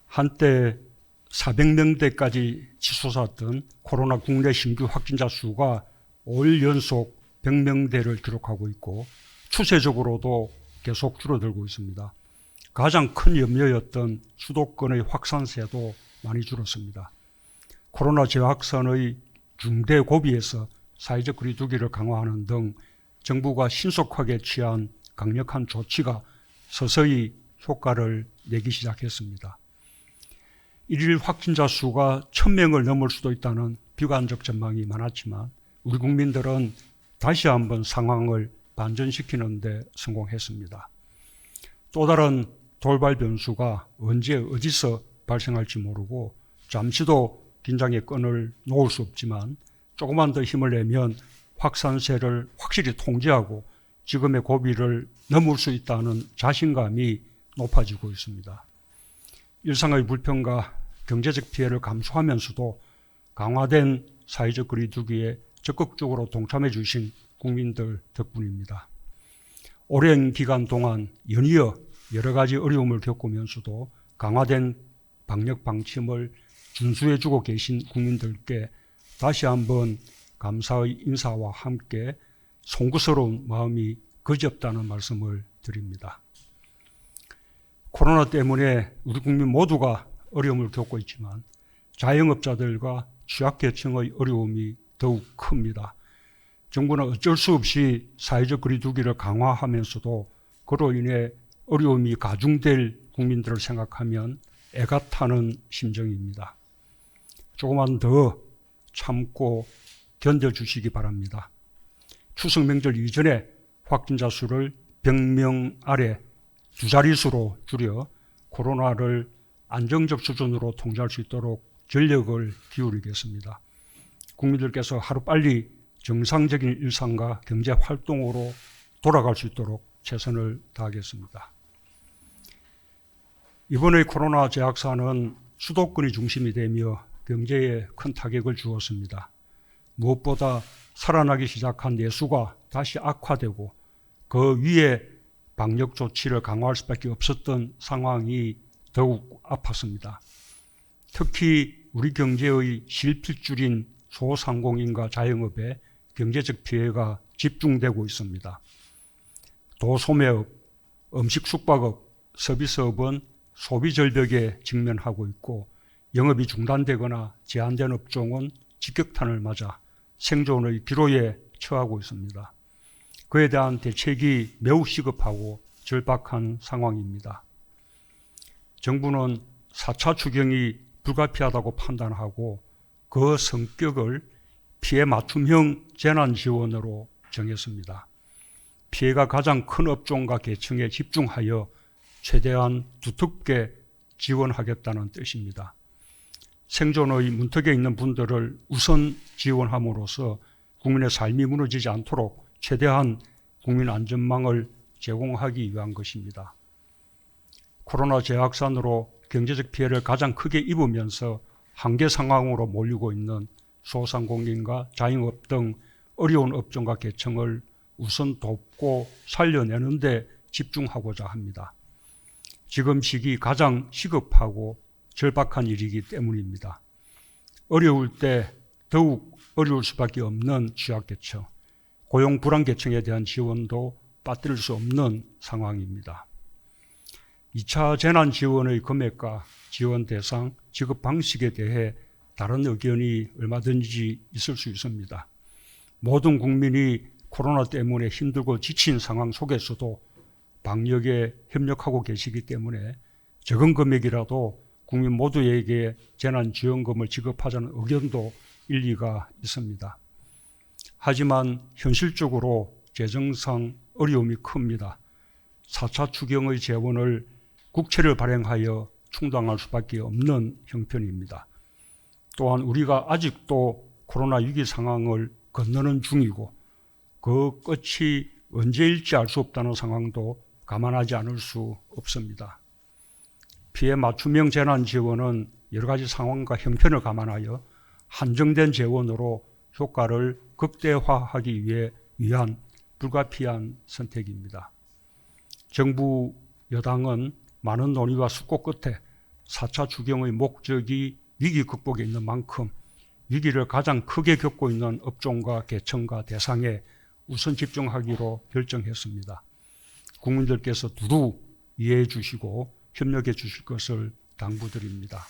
한때 400명대까지 치솟았던 코로나 국내 신규 확진자 수가 5일 연속 100명대를 기록하고 있고 추세적으로도 계속 줄어들고 있습니다. 가장 큰 염려였던 수도권의 확산세도 많이 줄었습니다. 코로나 재확산의 중대 고비에서 사회적 거리두기를 강화하는 등 정부가 신속하게 취한 강력한 조치가 서서히 효과를 내기 시작했습니다. 일일 확진자 수가 1000명을 넘을 수도 있다는 비관적 전망이 많았지만 우리 국민들은 다시 한번 상황을 반전시키는 데 성공했습니다. 또 다른 돌발 변수가 언제 어디서 발생할지 모르고 잠시도 긴장의 끈을 놓을 수 없지만 조금만 더 힘을 내면 확산세를 확실히 통제하고 지금의 고비를 넘을 수 있다는 자신감이 높아지고 있습니다. 일상의 불편과 경제적 피해를 감수하면서도 강화된 사회적 거리두기에 적극적으로 동참해 주신 국민들 덕분입니다. 오랜 기간 동안 연이어 여러 가지 어려움을 겪으면서도 강화된 방역 방침을 준수해 주고 계신 국민들께 다시 한번 감사의 인사와 함께 송구스러운 마음이 그지없다는 말씀을 드립니다. 코로나 때문에 우리 국민 모두가 어려움을 겪고 있지만 자영업자들과 취약계층의 어려움이 더욱 큽니다. 정부는 어쩔 수 없이 사회적 거리두기를 강화하면서도 그로 인해 어려움이 가중될 국민들을 생각하면 애가 타는 심정입니다. 조금만 더 참고 견뎌주시기 바랍니다. 추석 명절 이전에 확진자 수를 100명 아래 두 자릿수로 줄여 코로나를 안정적 수준으로 통제할 수 있도록 전력을 기울이겠습니다. 국민들께서 하루빨리 정상적인 일상과 경제 활동으로 돌아갈 수 있도록 최선을 다하겠습니다. 이번의 코로나 재확산은 수도권이 중심이 되며 경제에 큰 타격을 주었습니다. 무엇보다 살아나기 시작한 내수가 다시 악화되고 그 위에 방역 조치를 강화할 수밖에 없었던 상황이 더욱 아팠습니다. 특히 우리 경제의 실핏줄인 소상공인과 자영업에 경제적 피해가 집중되고 있습니다. 도소매업, 음식 숙박업, 서비스업은 소비 절벽에 직면하고 있고 영업이 중단되거나 제한된 업종은 직격탄을 맞아 생존의 기로에 처하고 있습니다. 그에 대한 대책이 매우 시급하고 절박한 상황입니다. 정부는 4차 추경이 불가피하다고 판단하고 그 성격을 피해 맞춤형 재난지원으로 정했습니다. 피해가 가장 큰 업종과 계층에 집중하여 최대한 두텁게 지원하겠다는 뜻입니다. 생존의 문턱에 있는 분들을 우선 지원함으로써 국민의 삶이 무너지지 않도록 최대한 국민 안전망을 제공하기 위한 것입니다. 코로나 재확산으로 경제적 피해를 가장 크게 입으면서 한계 상황으로 몰리고 있는 소상공인과 자영업 등 어려운 업종과 계층을 우선 돕고 살려내는 데 집중하고자 합니다. 지금 시기 가장 시급하고 절박한 일이기 때문입니다. 어려울 때 더욱 어려울 수밖에 없는 취약계층, 고용 불안계층에 대한 지원도 빠뜨릴 수 없는 상황입니다. 2차 재난지원의 금액과 지원 대상, 지급 방식에 대해 다른 의견이 얼마든지 있을 수 있습니다. 모든 국민이 코로나 때문에 힘들고 지친 상황 속에서도 방역에 협력하고 계시기 때문에 적은 금액이라도 국민 모두에게 재난지원금을 지급하자는 의견도 일리가 있습니다. 하지만 현실적으로 재정상 어려움이 큽니다. 4차 추경의 재원을 국채를 발행하여 충당할 수밖에 없는 형편입니다. 또한 우리가 아직도 코로나 위기 상황을 건너는 중이고 그 끝이 언제일지 알 수 없다는 상황도 감안하지 않을 수 없습니다. 피해 맞춤형 재난지원은 여러 가지 상황과 형편을 감안하여 한정된 재원으로 효과를 극대화하기 위한 불가피한 선택입니다. 정부 여당은 많은 논의와 숙고 끝에 4차 추경의 목적이 위기 극복에 있는 만큼 위기를 가장 크게 겪고 있는 업종과 계층과 대상에 우선 집중하기로 결정했습니다. 국민들께서 두루 이해해 주시고 협력해 주실 것을 당부드립니다.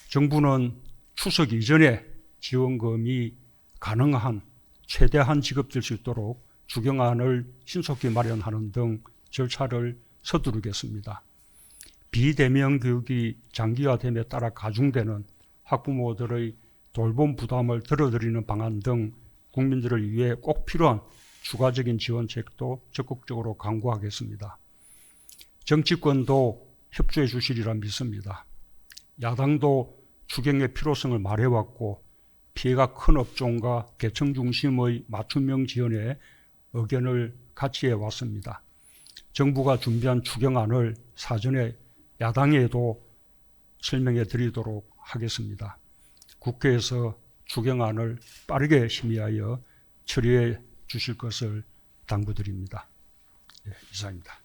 정부는 추석 이전에 지원금이 가능한 최대한 지급될 수 있도록 추경안을 신속히 마련하는 등 절차를 서두르겠습니다. 비대면 교육이 장기화됨에 따라 가중되는 학부모들의 돌봄 부담을 덜어드리는 방안 등 국민들을 위해 꼭 필요한 추가적인 지원책도 적극적으로 강구하겠습니다. 정치권도 협조해 주시리라 믿습니다. 야당도 추경의 필요성을 말해왔고 피해가 큰 업종과 계층 중심의 맞춤형 지원에 의견을 같이 해왔습니다. 정부가 준비한 추경안을 사전에 야당에도 설명해 드리도록 하겠습니다. 국회에서 추경안을 빠르게 심의하여 처리해 주실 것을 당부드립니다. 이상입니다.